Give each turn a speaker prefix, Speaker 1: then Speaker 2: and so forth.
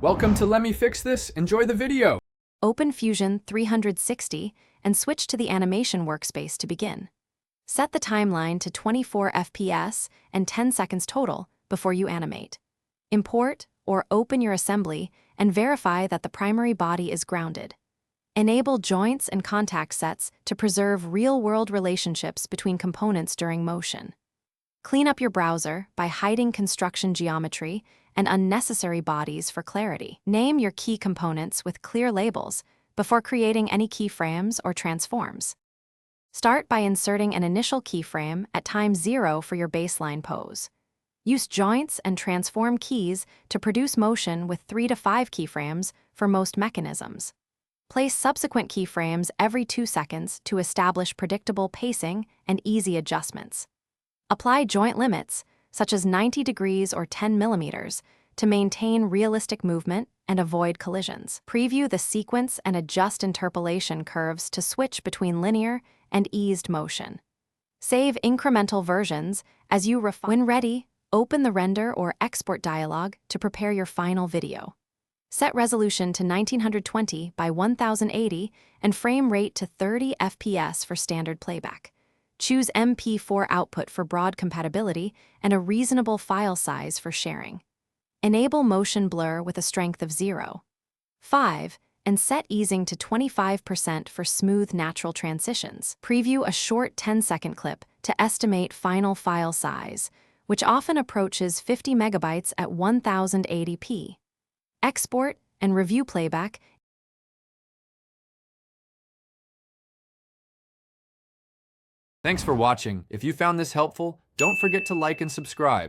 Speaker 1: Welcome to Let Me Fix This. Enjoy the video.
Speaker 2: Open Fusion 360 and switch to the animation workspace to begin. Set the timeline to 24 FPS and 10 seconds total before you animate. Import or open your assembly and verify that the primary body is grounded. Enable joints and contact sets to preserve real-world relationships between components during motion. Clean up your browser by hiding construction geometry and unnecessary bodies for clarity. Name your key components with clear labels before creating any keyframes or transforms. Start by inserting an initial keyframe at time 0 for your baseline pose. Use joints and transform keys to produce motion with 3 to 5 keyframes for most mechanisms. Place subsequent keyframes every 2 seconds to establish predictable pacing and easy adjustments. Apply joint limits, such as 90 degrees or 10 millimeters, to maintain realistic movement and avoid collisions. Preview the sequence and adjust interpolation curves to switch between linear and eased motion. Save incremental versions as you refine. When ready, open the render or export dialog to prepare your final video. Set resolution to 1920 by 1080 and frame rate to 30 FPS for standard playback. Choose MP4 output for broad compatibility and a reasonable file size for sharing. Enable motion blur with a strength of 0.5 and set easing to 25% for smooth natural transitions. Preview a short 10-second clip to estimate final file size, which often approaches 50 megabytes at 1080p. Export and review playback.
Speaker 1: Thanks for watching. If you found this helpful, don't forget to like and subscribe.